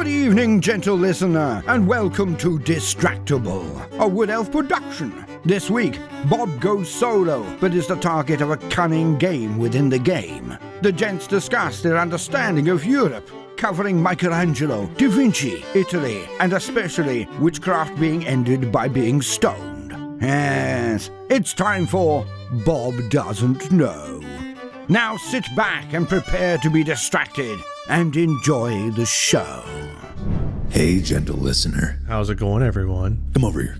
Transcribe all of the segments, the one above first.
Good evening, gentle listener, and welcome to Distractible, a Wood Elf production. This week, Bob goes solo, but is the target of a cunning game within the game. The gents discuss their understanding of Europe, covering Michelangelo, Da Vinci, Italy, and especially witchcraft being ended by being stoned. Yes, it's time for Bob Doesn't Know. Now sit back and prepare to be distracted and enjoy the show. Hey, gentle listener. How's it going, everyone? Come over here.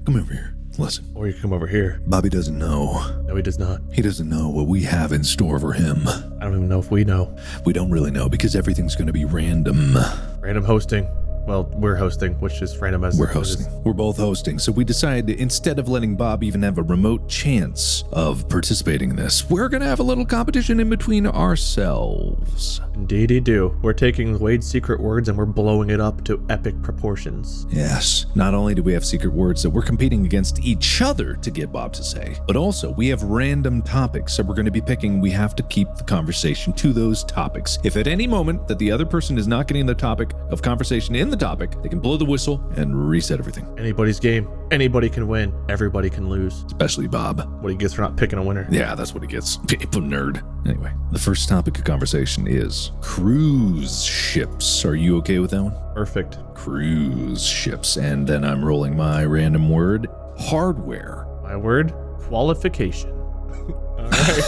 Listen. Or you come over here. Bobby doesn't know. No, he does not. He doesn't know what we have in store for him. I don't even know if we know. We don't really know because everything's going to be random. Random hosting. Well, we're hosting, which is random as We're hosting. We're both hosting. So we decided instead of letting Bob even have a remote chance of participating in this, we're going to have a little competition in between ourselves. Indeedy do. We're taking Wade's secret words and we're blowing it up to epic proportions. Yes. Not only do we have secret words that we're competing against each other to get Bob to say, but also we have random topics that we're going to be picking. We have to keep the conversation to those topics. If at any moment that the other person is not getting the topic of conversation in the topic, they can blow the whistle and reset everything. Anybody's game. Anybody can win. Everybody can lose. Especially Bob. What he gets for not picking a winner. Yeah, that's what he gets. People nerd. Anyway, the first topic of conversation is cruise ships. Are you okay with that one? Perfect. Cruise ships. And then I'm rolling my random word, hardware. My word, qualification. All right.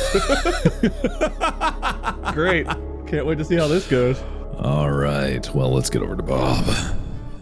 Great. Can't wait to see how this goes. All right, well, let's get over to Bob.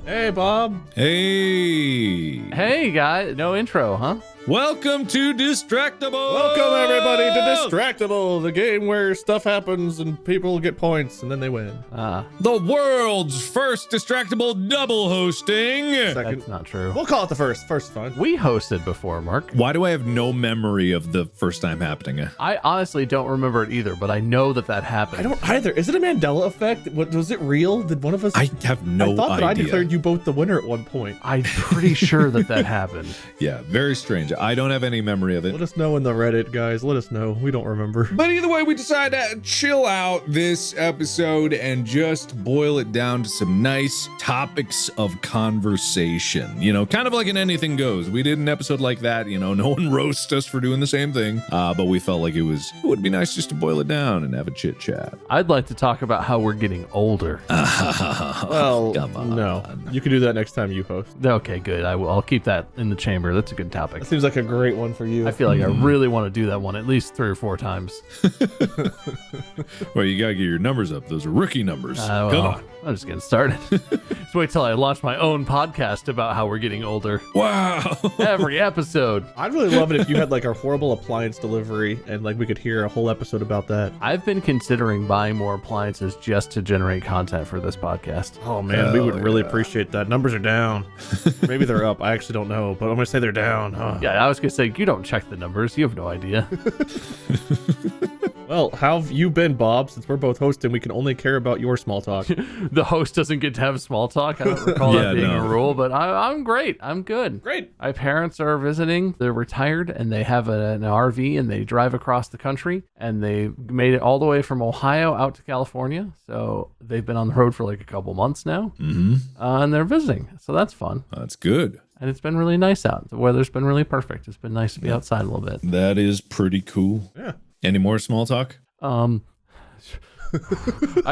Hey, Bob. Hey. Hey, guys. No intro, huh? Welcome to Distractible. Welcome, everybody, to Distractible, the game where stuff happens and people get points and then they win. The world's first Distractible double hosting. Second. That's not true. We'll call it the first. First is fine. We hosted before, Mark. Why do I have no memory of the first time happening? I honestly don't remember it either, but I know that happened. I don't either. Is it a Mandela effect? Was it real? Did one of us? I have no idea. I thought that I declared you both the winner at one point. I'm pretty sure that happened. Yeah, very strange. I don't have any memory of it. Let us know in the Reddit, guys. Let us know. We don't remember. But either way, we decided to chill out this episode and just boil it down to some nice topics of conversation. You know, kind of like an anything goes. We did an episode like that, you know, no one roasts us for doing the same thing. But we felt like it would be nice just to boil it down and have a chit chat. I'd like to talk about how we're getting older. Well, come on. No. You can do that next time you host. Okay, good. I'll keep that in the chamber. That's a good topic. That seems like a great one for you. I feel like I really want to do that one at least 3 or 4 times. Well, you gotta get your numbers up. Those are rookie numbers. Come on. I'm just getting started. Just wait till I launch my own podcast about how we're getting older. Wow. Every episode. I'd really love it if you had like a horrible appliance delivery and like we could hear a whole episode about that. I've been considering buying more appliances just to generate content for this podcast. Oh man, we would really appreciate that. Numbers are down. Maybe they're up. I actually don't know, but I'm gonna say they're down. Huh? Yeah, I was gonna say, you don't check the numbers. You have no idea. Well, how have you been, Bob? Since we're both hosting, we can only care about your small talk. The host doesn't get to have small talk. I don't recall that being a rule, but I'm great. I'm good. Great. My parents are visiting. They're retired, and they have an RV, and they drive across the country, and they made it all the way from Ohio out to California. So they've been on the road for like a couple months now, and they're visiting. So that's fun. That's good. And it's been really nice out. The weather's been really perfect. It's been nice to be outside a little bit. That is pretty cool. Yeah. Any more small talk? I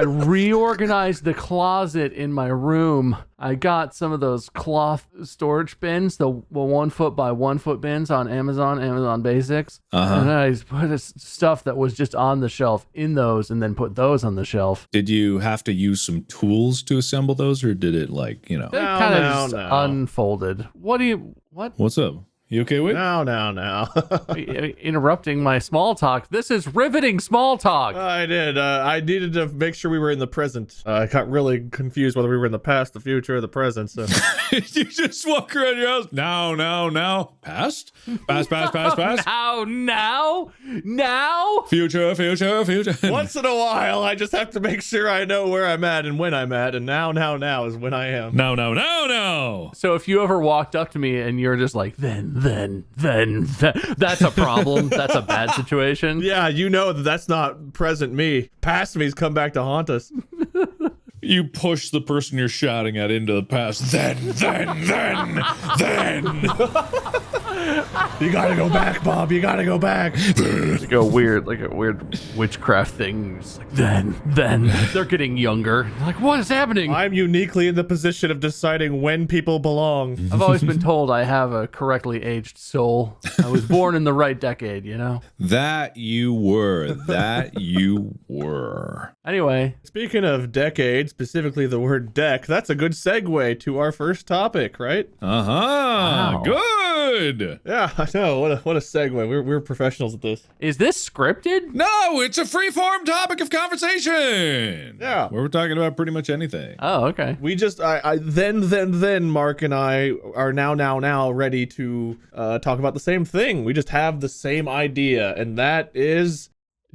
reorganized the closet in my room. I got some of those cloth storage bins, the 1 foot by 1 foot bins on Amazon Basics. And then I put stuff that was just on the shelf in those and then put those on the shelf. Did you have to use some tools to assemble those, or did it like, you know? They kind of just unfolded. What? What's up? You okay with? No. Interrupting my small talk. This is riveting small talk. I did. I needed to make sure we were in the present. I got really confused whether we were in the past, the future, or the present. So you just walk around your house. Now. Past. Past. Now. Future. once in a while, I just have to make sure I know where I'm at and when I'm at. And now is when I am. No. So if you ever walked up to me and you're just like, then, that's a problem. That's a bad situation. Yeah, you know that's not present me. Past me's come back to haunt us. You push the person you're shouting at into the past. Then. You gotta go back, Bob. You gotta go back. It's like a weird witchcraft thing. It's like, then. They're getting younger. Like, what is happening? I'm uniquely in the position of deciding when people belong. I've always been told I have a correctly aged soul. I was born in the right decade, you know? That you were. Anyway. Speaking of decade, specifically the word deck, that's a good segue to our first topic, right? Uh-huh. Wow. Good. Yeah, I know. What a segue. We're professionals at this. Is this scripted? No, it's a free-form topic of conversation. Yeah. Where we're talking about pretty much anything. Oh, okay. We just, then Mark and I are now ready to talk about the same thing. We just have the same idea, and that is...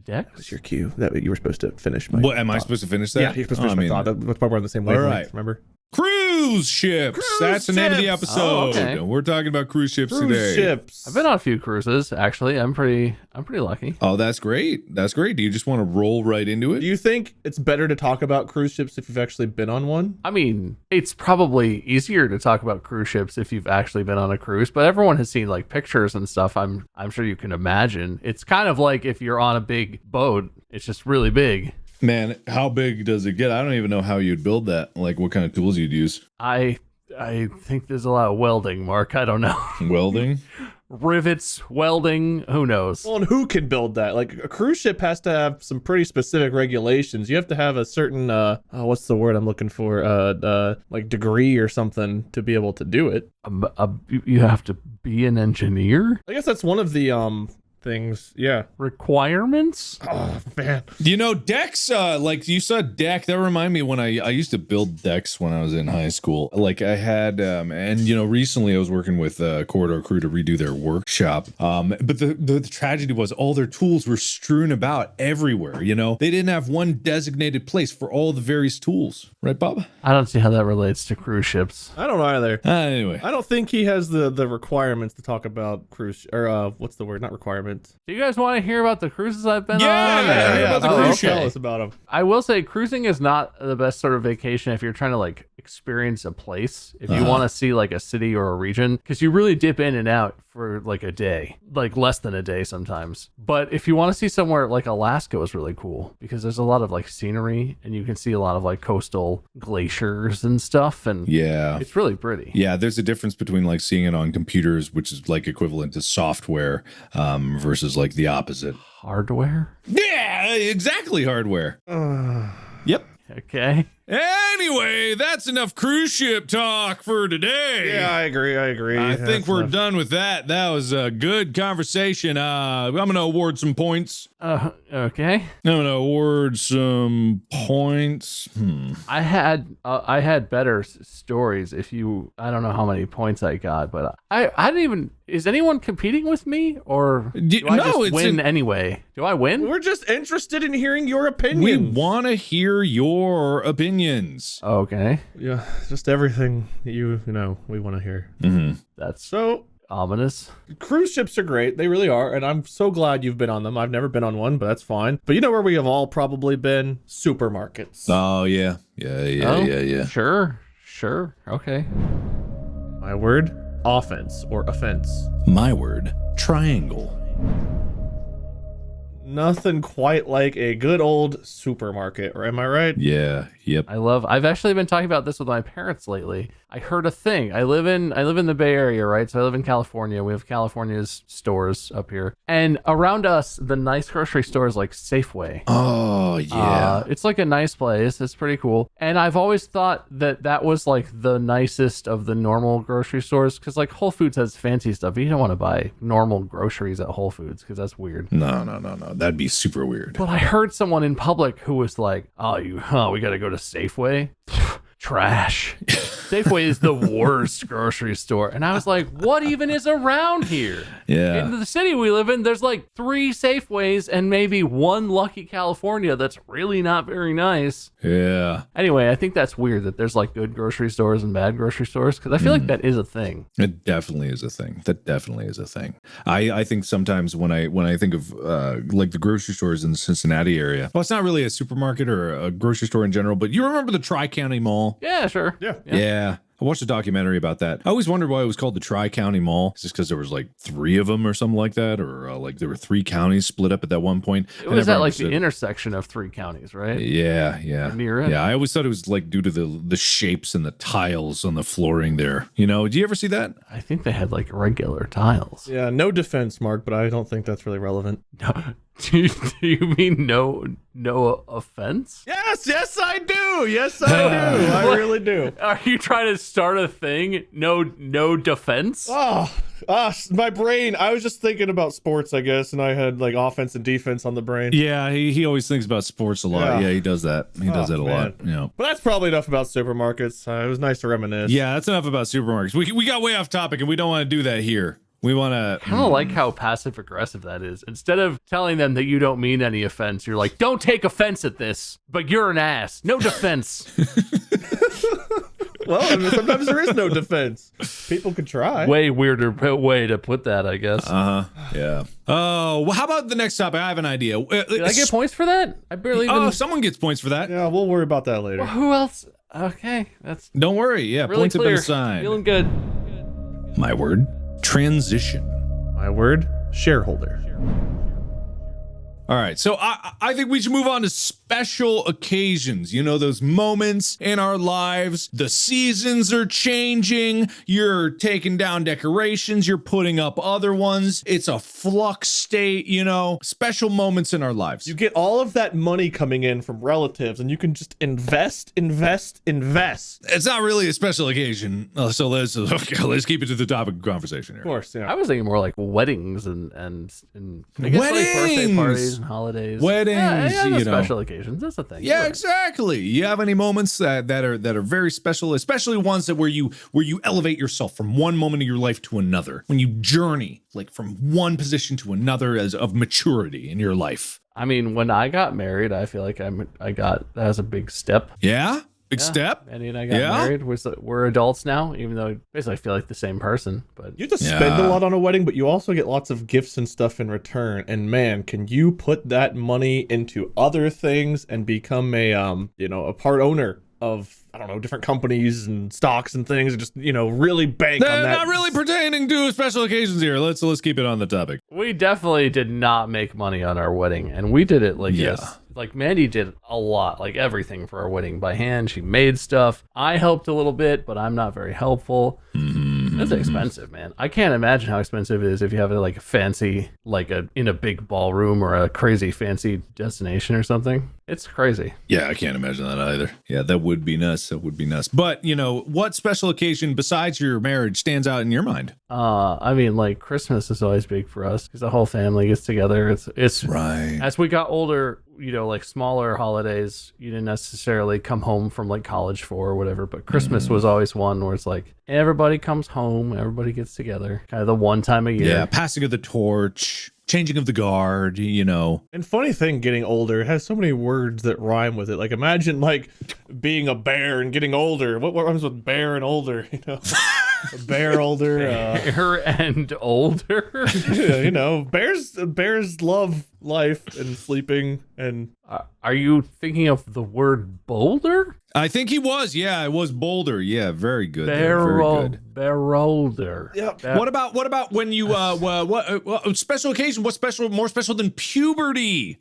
Dex? That's your cue. That you were supposed to finish. What, am I supposed to finish that? Yeah, you're supposed to finish my thought. That's why we're on the same wavelength, right. remember? Cruise ships. That's the name of the ships. episode. Oh, okay. We're talking about cruise ships Cruise today. ships. I've been on a few cruises, actually. I'm pretty lucky. Oh, that's great. That's great. Do you just want to roll right into it? Do you think it's better to talk about cruise ships if you've actually been on one? I mean, it's probably easier to talk about cruise ships if you've actually been on a cruise, but everyone has seen like pictures and stuff. I'm sure you can imagine. It's kind of like if you're on a big boat, it's just really big. Man, how big does it get? I don't even know how you'd build that. Like what kind of tools you'd use. I think there's a lot of welding, Mark. I don't know. Welding? Rivets, welding, who knows? Well, and who can build that? Like a cruise ship has to have some pretty specific regulations. You have to have a certain what's the word I'm looking for? Like degree or something to be able to do it. You have to be an engineer? I guess that's one of the things. Yeah. Requirements? Oh man. You know, decks, like you said deck, that reminded me when I used to build decks when I was in high school. Like I had, and you know, recently I was working with Corridor Crew to redo their workshop. But the tragedy was all their tools were strewn about everywhere, you know? They didn't have one designated place for all the various tools. Right, Bob? I don't see how that relates to cruise ships. I don't know either. Anyway. I don't think he has the requirements to talk about cruise or what's the word? Not requirements. Do you guys want to hear about the cruises I've been on? Yeah, about the cruise ship. Tell us about them. I will say cruising is not the best sort of vacation if you're trying to like experience a place. If you want to see like a city or a region, because you really dip in and out for like a day, like less than a day sometimes. But if you want to see somewhere like Alaska was really cool because there's a lot of like scenery and you can see a lot of like coastal glaciers and stuff. And yeah, it's really pretty. Yeah, there's a difference between like seeing it on computers, which is like equivalent to software, versus like the opposite. Hardware? Yeah, exactly, hardware. Yep. Okay. Anyway, that's enough cruise ship talk for today. Yeah, I agree. I think we're done with that. That was a good conversation. I'm going to award some points. Okay. I'm going to award some points. I had better stories. I don't know how many points I got, but I didn't even. Is anyone competing with me, or do I just win anyway? Do I win? We're just interested in hearing your opinion. We want to hear your opinions. Okay. Yeah, just everything you know we want to hear. That's So ominous. cruise ships are great. They really are. And I'm so glad you've been on them. I've never been on one, but that's fine. But you know where we have all probably been? Supermarkets. Oh, yeah. Yeah. Sure. Okay. My word, offense or offense. My word, triangle. Nothing quite like a good old supermarket, or am I right? Yeah. Yep. I've actually been talking about this with my parents lately. I heard a thing. I live in the Bay Area, right? So I live in California. We have California's stores up here. And around us, the nice grocery store is like Safeway. Oh, yeah. It's like a nice place. It's pretty cool. And I've always thought that was like the nicest of the normal grocery stores because like Whole Foods has fancy stuff. You don't want to buy normal groceries at Whole Foods because that's weird. No. That'd be super weird. But I heard someone in public who was like, we got to go to Safeway. trash. Safeway is the worst grocery store. And I was like, what even is around here? Yeah. In the city we live in, there's like 3 Safeways and maybe 1 Lucky California that's really not very nice. Yeah. Anyway, I think that's weird that there's like good grocery stores and bad grocery stores, because I feel like that is a thing. It definitely is a thing. That definitely is a thing. I think sometimes when I think of like the grocery stores in the Cincinnati area, well, it's not really a supermarket or a grocery store in general, but you remember the Tri-County Mall? Yeah, sure. Yeah. I watched a documentary about that. I always wondered why it was called the Tri-County Mall. Is this because there was like 3 of them or something like that? Or like there were 3 counties split up at that one point? It was at like the intersection of 3 counties, right? Yeah. Near it. Yeah, I always thought it was like due to the shapes and the tiles on the flooring there. You know, do you ever see that? I think they had like regular tiles. Yeah, no defense, Mark, but I don't think that's really relevant. No. Do you mean no offense? Yes, I do. Yes, I do. I really do. Are you trying to start a thing? No defense? My brain. I was just thinking about sports, I guess, and I had like offense and defense on the brain. Yeah, he always thinks about sports a lot. Yeah, he does that. He does that a lot. Yeah. But that's probably enough about supermarkets. It was nice to reminisce. Yeah, that's enough about supermarkets. We got way off topic, and we don't want to do that here. We want to kind of like how passive aggressive that is. Instead of telling them that you don't mean any offense, you're like, don't take offense at this, but you're an ass. No defense. Well, I mean, sometimes there is no defense. People could try. Way weirder way to put that, I guess. Yeah. Oh, well, how about the next topic? I have an idea. Did I get points for that? I barely even... Oh, someone gets points for that. Yeah, we'll worry about that later. Well, who else? Okay, that's... Don't worry. Yeah, really points clear. have been assigned. Feeling good. My word, transition. My word, shareholder. All right, so I think we should move on to special occasions. You know, those moments in our lives. The seasons are changing. You're taking down decorations. You're putting up other ones. It's a flux state, you know. Special moments in our lives. You get all of that money coming in from relatives, and you can just invest. It's not really a special occasion. So let's keep it to the topic of conversation here. Of course, yeah. I was thinking more like weddings and I guess like birthday parties and holidays. Weddings, yeah, you know. Special occasions. That's the thing. Yeah, Right. exactly. You have any moments that are very special, especially ones that where you elevate yourself from one moment of your life to another, when you journey like from one position to another as of maturity in your life. I mean, when I got married, I feel like that was a big step. Yeah. Big step. Eddie and I got married. We're adults now, even though basically I feel like the same person. But you just spend a lot on a wedding, but you also get lots of gifts and stuff in return. And man, can you put that money into other things and become a part owner of, I don't know, different companies and stocks and things, and just, really bank on that. Not really pertaining to special occasions here. Let's keep it on the topic. We definitely did not make money on our wedding, and we did it like Mandy did a lot, like everything for our wedding by hand. She made stuff. I helped a little bit, but I'm not very helpful. It's expensive, man. I can't imagine how expensive it is if you have like a fancy, in a big ballroom or a crazy fancy destination or something. It's crazy. Yeah, I can't imagine that either. Yeah, that would be nuts. But, what special occasion besides your marriage stands out in your mind? I mean, like Christmas is always big for us because the whole family gets together. It's right. As we got older, like smaller holidays, you didn't necessarily come home from like college for or whatever, but Christmas was always one where it's like everybody comes home, everybody gets together, kind of the one time a year. Yeah, passing of the torch, changing of the guard, And funny thing, getting older, it has so many words that rhyme with it. Like imagine like being a bear and getting older. What rhymes with bear and older? A bear older. Bear and older. Bears love life and sleeping and. Are you thinking of the word boulder? I think he was. Yeah, it was Boulder. Yeah, very good. Bear older. Yep. What about when you what special occasion? What's more special than puberty?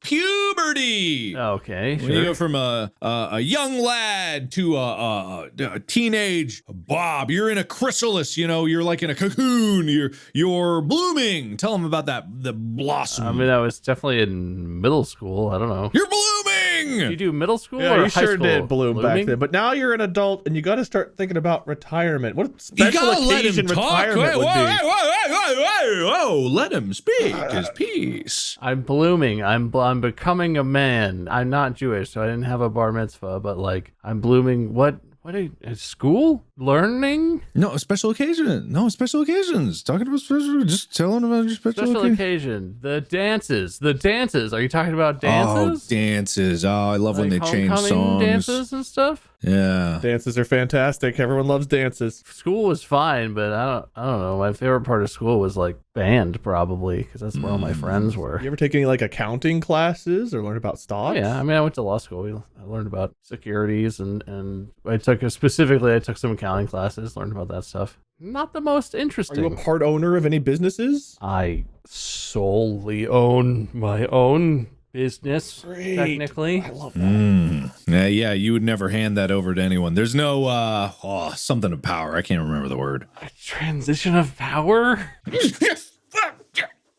Puberty. Okay. When you go from a young lad to a teenage Bob, you're in a chrysalis. You're like in a cocoon. You're blooming. Tell them about the blossom. I mean, I was definitely in middle school. I don't know. You're blooming. You do middle school Yeah, or you high sure school. did bloom back Blooming? then. But now you're an adult and you got to start thinking about retirement. What special You gotta let occasion him talk. retirement would be. Whoa, let him speak his piece. I'm blooming. I'm becoming a man. I'm not Jewish, so I didn't have a bar mitzvah. But like, I'm blooming. What? School? Learning? No, special occasion. No, special occasions. Talking about special, just telling about your special occasion. Occasion. The dances. Are you talking about dances? Oh, dances. Oh, I love when they Like change homecoming songs. dances and stuff. Yeah. Dances are fantastic. Everyone loves dances. School was fine, but I don't know. My favorite part of school was like band, probably, because that's where all my friends were. You ever take any like accounting classes or learn about stocks? Yeah, I mean, I went to law school. I learned about securities, and I took some accounting classes, learned about that stuff. Not the most Are interesting. you a part owner of any businesses? I solely own my own business, Great. technically. I love that. Yeah, you would never hand that over to anyone. There's no something of power. I can't remember the word. A transition of power?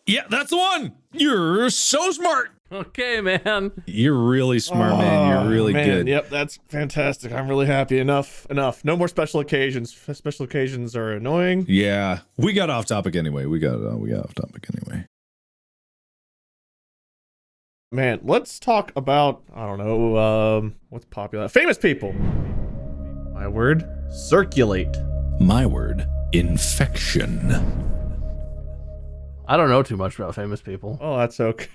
Yeah, that's the one. You're so smart. Okay, man. You're really smart, man. You're really man. good. Yep, that's fantastic. I'm really happy. Enough. No more special occasions. Special occasions are annoying. Yeah, we got off topic anyway. We got off topic anyway. Man, let's talk about, I don't know, what's popular? Famous people. My word, circulate. My word, infection. I don't know too much about famous people. Oh, that's okay.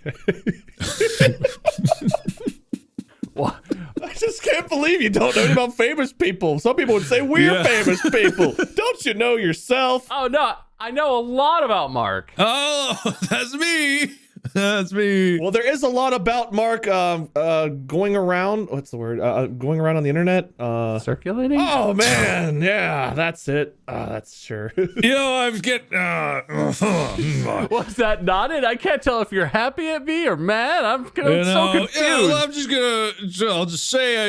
What? I just can't believe you don't know about famous people. Some people would say we're famous people. Don't you know yourself? Oh, no. I know a lot about Mark. Oh, that's me. That's me. Well, there is a lot about Mark going around. What's the word? Going around on the internet. Circulating? Oh, man. Yeah, that's it. That's sure. I'm getting. Was that not it? I can't tell if you're happy at me or mad. I'm so confused. I'm just gonna. I'll just say,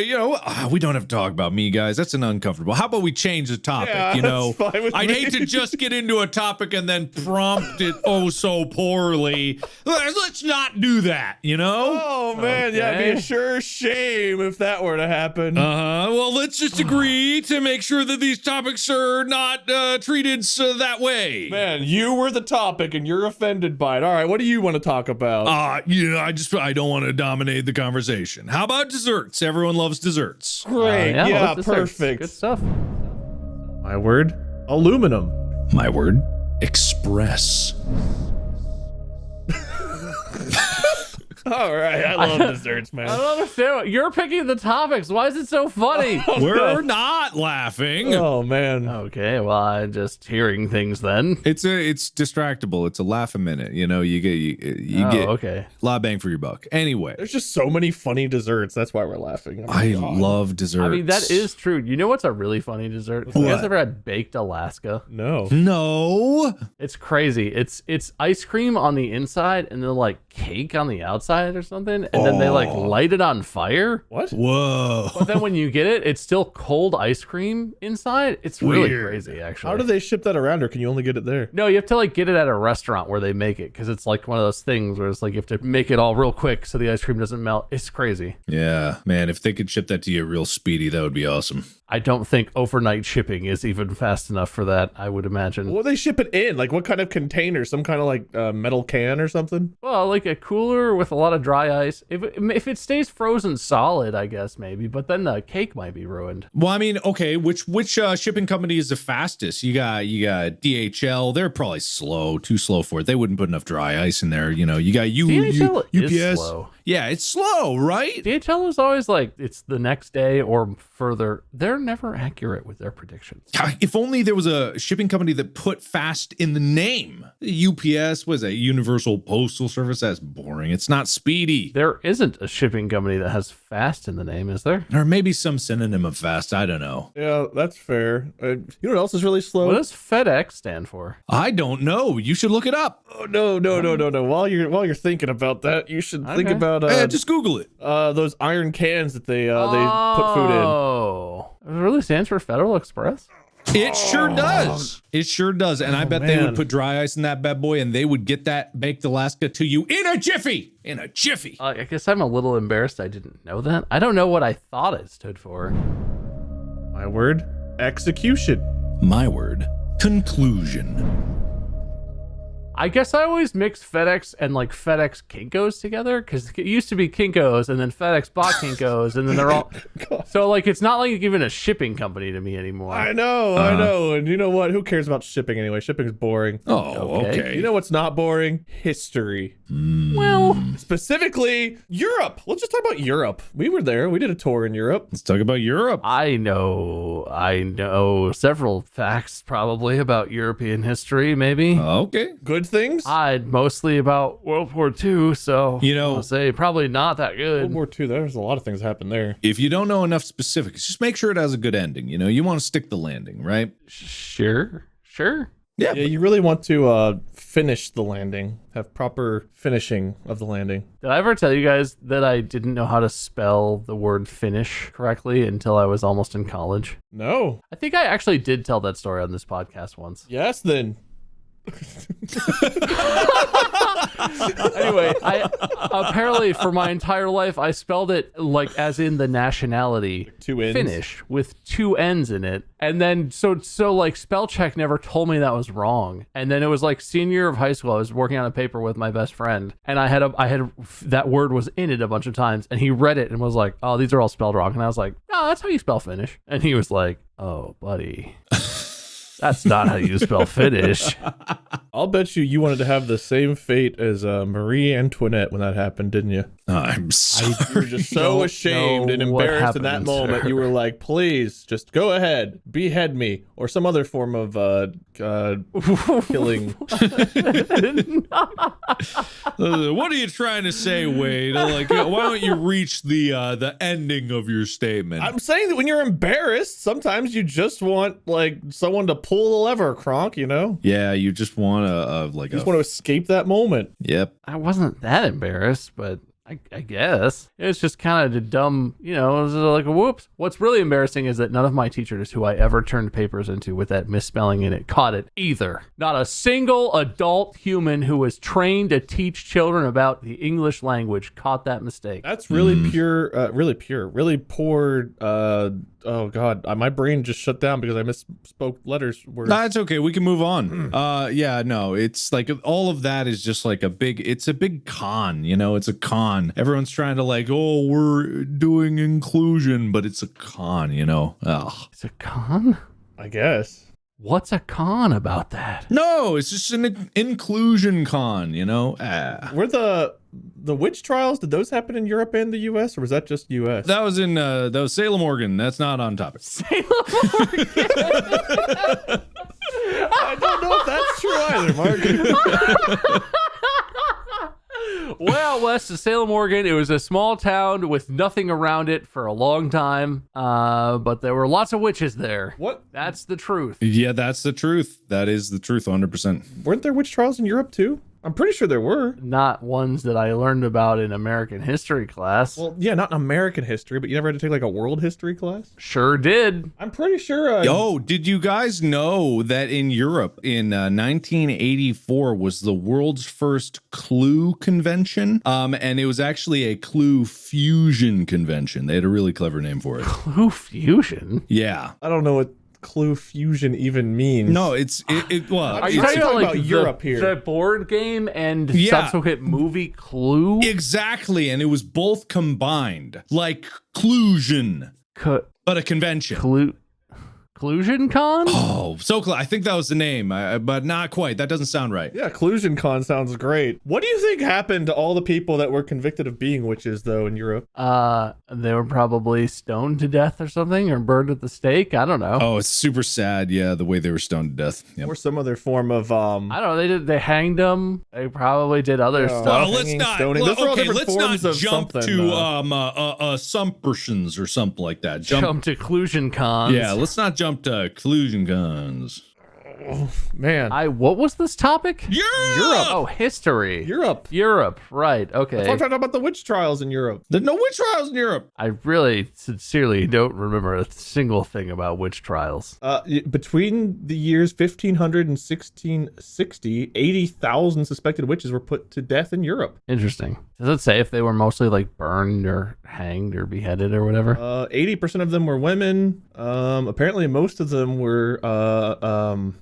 we don't have to talk about me, guys. That's an uncomfortable. How about we change the topic? Yeah, that's fine with I'd me. hate to just get into a topic and then prompt it so poorly. Let's not do that. Oh, man. Yeah, it'd be a sure shame if that were to happen. Well, let's just agree to make sure that these topics are not treated that way. Man, you were the topic and you're offended by it. All right, what do you want to talk about? I don't want to dominate the conversation. How about desserts? Everyone loves desserts. Great. yeah, Yeah, let's just- perfect. Good stuff. My word, aluminum. My word, express. All right, I love desserts, man. I don't understand. You're picking the topics. Why is it so funny? We're not laughing. Oh, man. Okay, well, I'm just hearing things then. It's distractible. It's a laugh a minute. You get Okay. a lot of bang for your buck. Anyway, There's just so many funny desserts. That's why we're laughing. Oh my I God. love desserts. I mean, that is true. You know what's a really funny dessert? You guys ever had baked Alaska? No. No. It's crazy. It's ice cream on the inside and then like cake on the outside or something, and then they like light it on fire. What? Whoa. But then when you get it, it's still cold ice cream inside. It's really Weird. crazy, actually. How do they ship that around, or can you only get it there? No, you have to like get it at a restaurant where they make it, because it's like one of those things where it's like you have to make it all real quick so the ice cream doesn't melt. It's crazy. Yeah, man, if they could ship that to you real speedy, that would be awesome. I don't think overnight shipping is even fast enough for that, I would imagine. What do they ship it in? Like what kind of container? Some kind of like metal can or something? Well, like a cooler with a lot of dry ice. If it stays frozen solid, I guess maybe, but then the cake might be ruined. Well, I mean, okay, which shipping company is the fastest? You got DHL. They're probably slow, too slow for it. They wouldn't put enough dry ice in there. You got DHL UPS. is slow. Yeah, it's slow, right? DHL is always like it's the next day or further. They're never accurate with their predictions. If only there was a shipping company that put fast in the name. UPS, was that Universal Postal Service? That's boring. It's not speedy. There isn't a shipping company that has fast in the name, is there? Or maybe some synonym of fast. I don't know. Yeah, that's fair. You know what else is really slow? What does FedEx stand for? I don't know. You should look it up. Oh, no. While you're thinking about that, you should think Okay. about Just Google it. those iron cans that they put food in. Oh, it really stands for Federal Express? It sure does. It sure does. And I bet they would put dry ice in that bad boy and they would get that baked Alaska to you in a jiffy. In a jiffy. I guess I'm a little embarrassed I didn't know that. I don't know what I thought it stood for. My word, execution. My word, conclusion. I guess I always mix FedEx and like FedEx Kinkos together because it used to be Kinkos and then FedEx bought Kinkos and then they're all so like it's not like even a shipping company to me anymore. I know. And you know what? Who cares about shipping anyway? Shipping's boring. Oh, okay. You know what's not boring? History. Well, Specifically, Europe. Let's just talk about Europe. We were there. We did a tour in Europe. Let's talk about Europe. I know several facts probably about European history, maybe. Okay. Good things. I'd mostly about World War II, so You know- I'll say probably not that good. World War II. There's a lot of things happened there. If you don't know enough specifics, just make sure it has a good ending. You know, you want to stick the landing, right? Sure. Yeah, you really want to finish the landing. Have proper finishing of the landing. Did I ever tell you guys that I didn't know how to spell the word finish correctly until I was almost in college? No. I think I actually did tell that story on this podcast once. Yes, then. Anyway, I apparently for my entire life I spelled it like as in the nationality Two N's. finish with two N's in it, and then so like spell check never told me that was wrong, and then it was like senior year of high school I was working on a paper with my best friend, and I had that word was in it a bunch of times, and he read it and was like, oh, these are all spelled wrong, and I was like, no, that's how you spell finish, and he was like, oh buddy, that's not how you spell finish. I'll bet you wanted to have the same fate as Marie Antoinette when that happened, didn't you? I'm sorry. You were just so ashamed and what embarrassed in that happened, moment. sir. You were like, please, just go ahead, behead me, or some other form of killing. What are you trying to say, Wade? Like, why don't you reach the ending of your statement? I'm saying that when you're embarrassed, sometimes you just want like someone to pull the lever, Kronk, you know? Yeah, you just want You just want to escape that moment. Yep. I wasn't that embarrassed, but I guess it was just kind of a dumb, it was like a whoops. What's really embarrassing is that none of my teachers who I ever turned papers into with that misspelling in it caught it either. Not a single adult human who was trained to teach children about the English language caught that mistake. That's really really poor. Oh God, my brain just shut down because I misspoke letters. Words. No, it's okay. We can move on. Yeah, no, it's like all of that is just like it's a big con, it's a con. Everyone's trying to like, oh, we're doing inclusion, but it's a con, Ugh. It's a con? I guess. What's a con about that? No, it's just an inclusion con, Were the witch trials, did those happen in Europe and the US, or was that just US? That was that was Salem, Oregon. That's not on topic. Salem, Oregon. I don't know if that's true either, Mark. Well, west of Salem, Oregon, it was a small town with nothing around it for a long time, but there were lots of witches there. What? That's the truth. Yeah, that's the truth. That is the truth, 100%. Weren't there witch trials in Europe too? I'm pretty sure there were. Not ones that I learned about in American history class. Well, yeah, not in American history, but you never had to take like a world history class? Sure did. I'm pretty sure. Oh, did you guys know that in Europe in 1984 was the world's first Clue convention? And it was actually a Clue fusion convention. They had a really clever name for it. Clue fusion? Yeah. I don't know what Clue fusion even means. No, well, Are you talking talking about Europe here? The board game and Yeah. subsequent movie Clue? exactly, and it was both combined, like Clusion, but a convention. Clusion Con? Oh, so close. I think that was the name, but not quite. That doesn't sound right. Yeah, Clusion Con sounds great. What do you think happened to all the people that were convicted of being witches, though, in Europe? They were probably stoned to death or something, or burned at the stake. I don't know. Oh, it's super sad. Yeah, the way they were stoned to death. Yep. Or some other form of I don't know. They hanged them. They probably did other stuff. Well, let's hanging, not. stoning. Those are all Okay, different let's not forms of jump something, to assumptions or something like that. Jump to Clusion Cons. Yeah, let's not jump to collusion guns. Man. What was this topic? Europe. Oh, history. Europe. Right. Okay. I'm talking about the witch trials in Europe. There's no witch trials in Europe. I really sincerely don't remember a single thing about witch trials. Between the years 1500 and 1660, 80,000 suspected witches were put to death in Europe. Interesting. Does it say if they were mostly like burned or hanged or beheaded or whatever? 80% of them were women. Apparently most of them were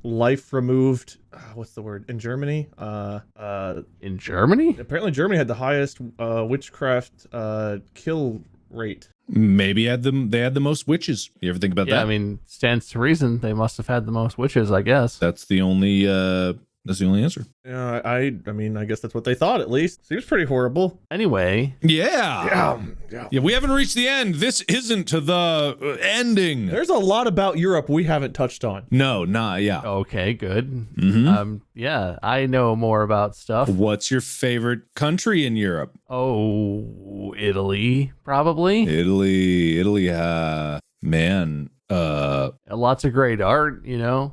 life removed. What's the word? In Germany? In Germany? Apparently Germany had the highest witchcraft kill rate. Maybe they had the most witches. You ever think about that? Yeah, I mean, stands to reason they must have had the most witches, I guess. That's the only answer. Yeah, I mean, I guess that's what they thought, at least. Seems pretty horrible. Anyway. Yeah, we haven't reached the end. This isn't the ending. There's a lot about Europe we haven't touched on. No, yeah. Okay, good. Mm-hmm. Yeah, I know more about stuff. What's your favorite country in Europe? Oh, Italy, probably. Italy, man. Lots of great art,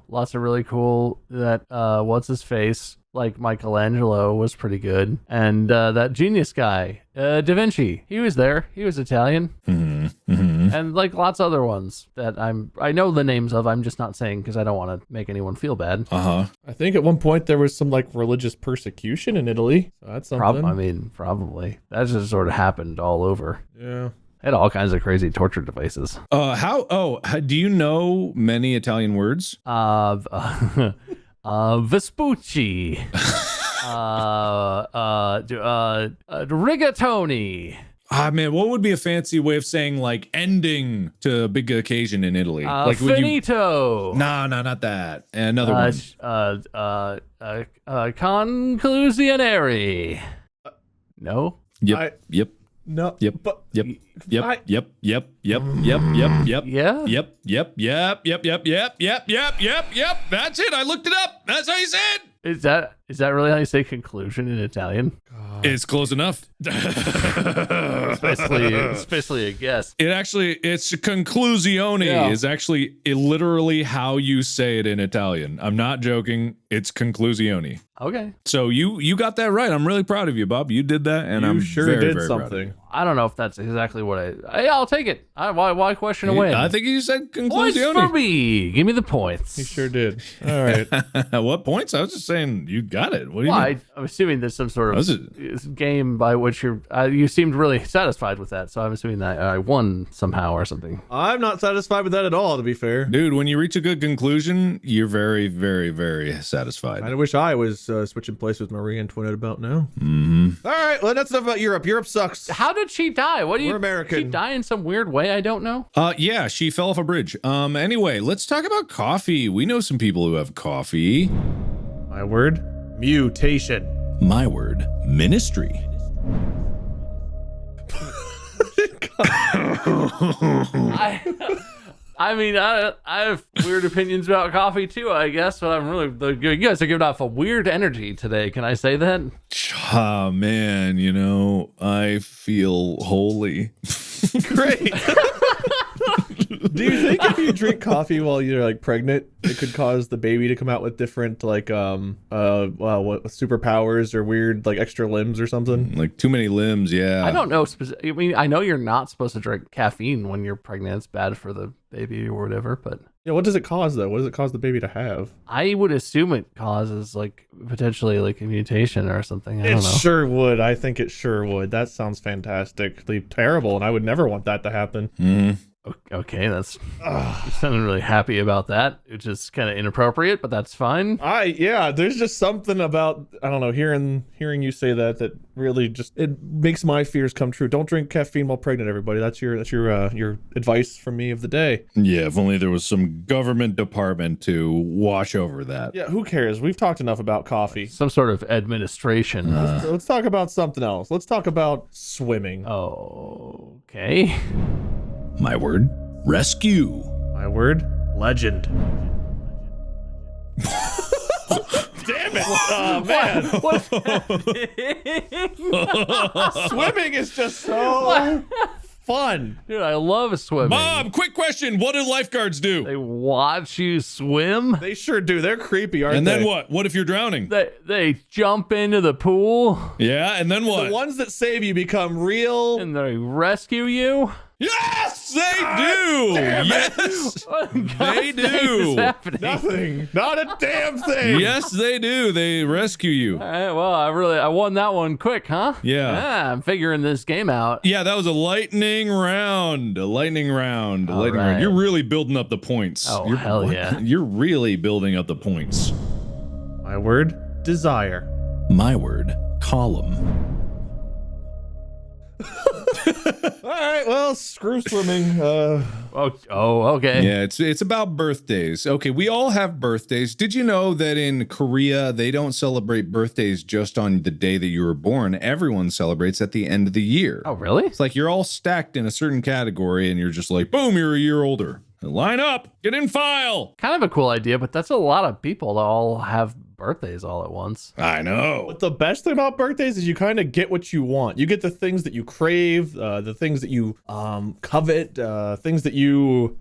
lots of really cool what's his face, like Michelangelo was pretty good. And that genius guy, Da Vinci, he was there. He was Italian. And like lots of other ones that I know the names of. I'm just not saying because I don't want to make anyone feel bad. I think at one point there was some like religious persecution in Italy. So that's something. Probably. That just sort of happened all over. Yeah. Had all kinds of crazy torture devices. Do you know many Italian words? Vespucci. Rigatoni. Man, what would be a fancy way of saying like ending to a big occasion in Italy? Like finito. No, not that. Another one. Conclusionary. No. Yep. No. Yep. Yeah. That's it. I looked it up. That's how you say it. Is that really how you say conclusion in Italian? It's close enough. especially a guess. It's conclusione is actually literally how you say it in Italian. I'm not joking. It's conclusione. Okay. So you got that right. I'm really proud of you, Bob. You did that, and I'm sure very, did very something. proud of you. I don't know if that's exactly what I'll take it. Why question a win? I think you said Points conclusione. for me. Give me the points. He sure did. All right. What points? I was just saying you got it. What do you mean? I'm assuming there's some sort of game by which you seemed really satisfied with that, so I'm assuming that I won somehow or something. I'm not satisfied with that at all, to be fair. Dude, when you reach a good conclusion, you're very, very, very satisfied. I wish I was switching places with Marie Antoinette about now. Mm-hmm. All right, well, that's enough about Europe. Europe sucks. How did she die? We're American. Did she die in some weird way I don't know? Yeah, she fell off a bridge. Anyway, let's talk about coffee. We know some people who have coffee. My word, mutation. My word, ministry. I mean, I have weird opinions about coffee too, I guess, but you guys are giving off a weird energy today. Can I say that? Oh, man, I feel holy. Great. Do you think if you drink coffee while you're like pregnant, it could cause the baby to come out with different like superpowers or weird like extra limbs or something? Like too many limbs, yeah. I don't know. I mean, I know you're not supposed to drink caffeine when you're pregnant. It's bad for the baby or whatever, but yeah, what does it cause though? What does it cause the baby to have? I would assume it causes like potentially like a mutation or something. I don't know. It sure would. I think it sure would. That sounds fantastically terrible, and I would never want that to happen. Mm. Okay, that's you sounded really happy about that, which is kind of inappropriate, but that's fine. There's just something about hearing you say that really just it makes my fears come true. Don't drink caffeine while pregnant, everybody. That's your advice from me of the day. Yeah, if only there was some government department to watch over that. Yeah, who cares? We've talked enough about coffee. Some sort of administration. Let's talk about something else. Let's talk about swimming. Okay. My word, rescue. My word, legend. Damn it! Oh man, what's happening? Swimming is just so fun. Dude, I love swimming. Bob, quick question. What do lifeguards do? They watch you swim. They sure do. They're creepy, aren't And they? then what? What if you're drowning? They jump into the pool Yeah, and then what? The ones that save you become real. and they rescue you. Yes, they do. Yes, What in they God's name do. is happening? Nothing. Not a damn thing. Yes, they do. They rescue you. All right, well, I won that one quick, huh? Yeah. I'm figuring this game out. Yeah, that was a lightning round. A lightning round. A All lightning right. round. You're really building up the points. Oh, hell yeah. You're really building up the points. My word, desire. My word, column. All right, well, screw swimming. Okay. Yeah, it's about birthdays. Okay, we all have birthdays. Did you know that in Korea, they don't celebrate birthdays just on the day that you were born? Everyone celebrates at the end of the year. Oh, really? It's like you're all stacked in a certain category and you're just like, boom, you're a year older. Line up, get in file. Kind of a cool idea, but that's a lot of people to all have birthdays all at once. I know. But the best thing about birthdays is you kind of get what you want. You get the things that you crave, the things that you covet, things that you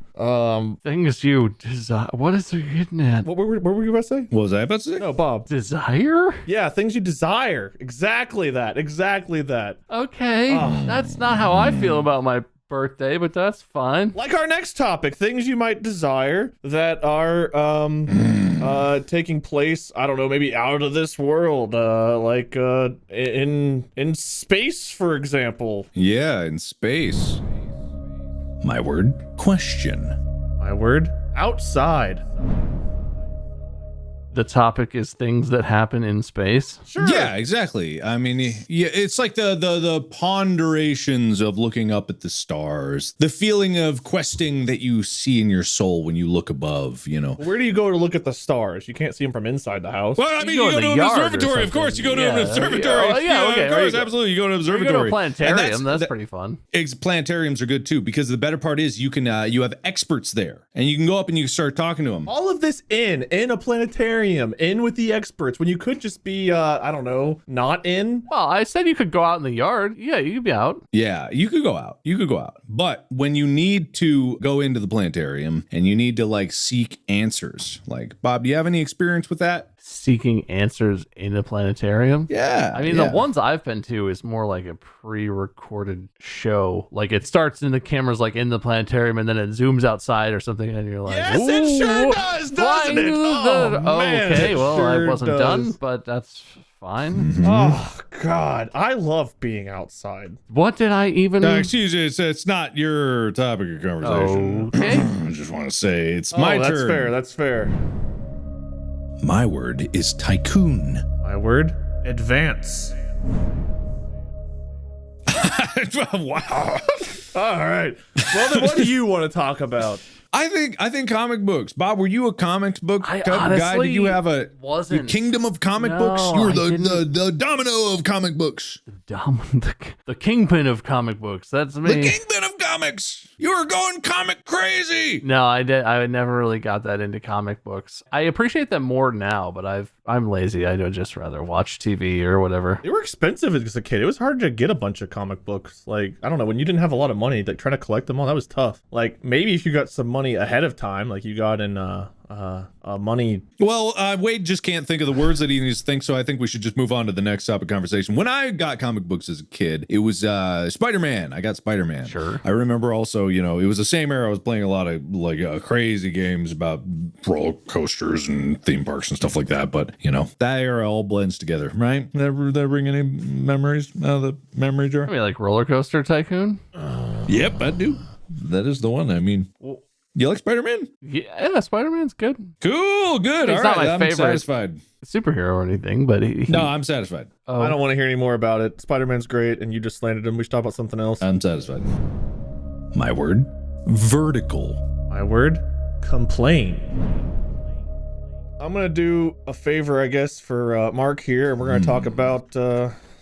Things you desire. What is it getting at? what were you about to say? What was I about to say? No, Bob. Desire? Yeah, things you desire. Exactly that. Exactly that. Okay. That's not how I feel about my birthday, but that's fine. Like our next topic, things you might desire that are taking place, I don't know, maybe out of this world, like in space, for example. Yeah, in space. My word, question. My word, outside. The topic is things that happen in space. Sure. Yeah, exactly. I mean, yeah, it's like the ponderations of looking up at the stars, the feeling of questing that you see in your soul when you look above, you know. Where do you go to look at the stars? You can't see them from inside the house. Well, I mean, You you go go in to the an yard or observatory. Of course, you go to an something. observatory. Yeah, okay, of there course, you go. absolutely. You go to an You observatory. go to a planetarium. And That's pretty fun. Planetariums are good too, because the better part is you can you have experts there, and you can go up and you start talking to them. All of this in a planetarium, in with the experts, when you could just be, I don't know, not in. Well, I said you could go out in the yard. Yeah, you could be out. Yeah, you could go out. You could go out. But when you need to go into the planetarium and you need to like seek answers, like Bob, do you have any experience with that? Seeking answers in a planetarium. Yeah. I mean, yeah. the ones I've been to is more like a pre-recorded show. Like it starts and the camera's like in the planetarium and then it zooms outside or something and you're like, Yes, it sure "Ooh, does, doesn't flying it? to Oh, the-" man, okay, it well, sure I wasn't does. done, but that's fine. Oh, God. I love being outside. What did I even... Excuse me, it's not your topic of conversation. Okay. I just want to say it's my that's turn. fair. That's fair. My word is tycoon. My word, advance. Wow. All right. Well, then what do you want to talk about? I think comic books. Bob, were you a comic book I type of guy? Did you have a wasn't. kingdom of comic No, books? You were I the domino of comic books. The kingpin of comic books. That's me. The kingpin of comics. You were going comic crazy. No, I never really got that into comic books. I appreciate them more now, but I'm lazy. I would just rather watch TV or whatever. They were expensive as a kid. It was hard to get a bunch of comic books. Like, I don't know, when you didn't have a lot of money, like trying to collect them all, that was tough. Like, maybe if you got some money ahead of time, like you got in money. Well, Wade just can't think of the words that he needs to think, so I think we should just move on to the next topic conversation. When I got comic books as a kid, it was Spider-Man. I got Spider-Man. Sure. I remember also, you know, it was the same era I was playing a lot of like crazy games about roller coasters and theme parks and stuff like that. But, you know, that era all blends together, right? That bring any memories out of the memory jar? I mean, like Roller Coaster Tycoon. Yep, I do. That is the one. I mean, you like Spider-Man? Yeah, Spider-Man's good. Cool, good. He's All not right, my I'm favorite. satisfied. Superhero or anything, but he No, I'm satisfied. oh, I don't want to hear any more about it. Spider-Man's great, and you just landed him. We should talk about something else. I'm satisfied. My word, vertical. My word, complain. I'm going to do a favor, I guess, for Mark here, and we're going to talk about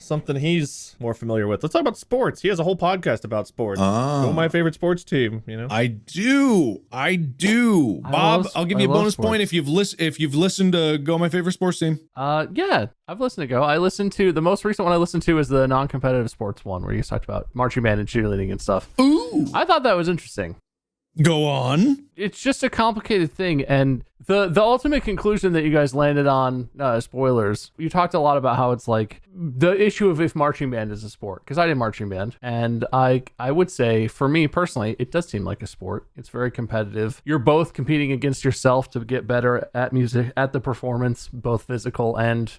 something he's more familiar with. Let's talk about sports. He has a whole podcast about sports. Oh. My favorite sports team, I do. Bob, I'll give you a bonus point if you've listened to Go My Favorite Sports Team. Yeah, I've listened to Go. I listened to the most recent one I listened to is the non-competitive sports one where you talked about marching band and cheerleading and stuff. Ooh. I thought that was interesting. Go on. It's just a complicated thing, and the ultimate conclusion that you guys landed on, spoilers, you talked a lot about how it's like the issue of if marching band is a sport, because I did marching band, and I would say, for me personally, it does seem like a sport. It's very competitive. You're both competing against yourself to get better at music, at the performance, both physical and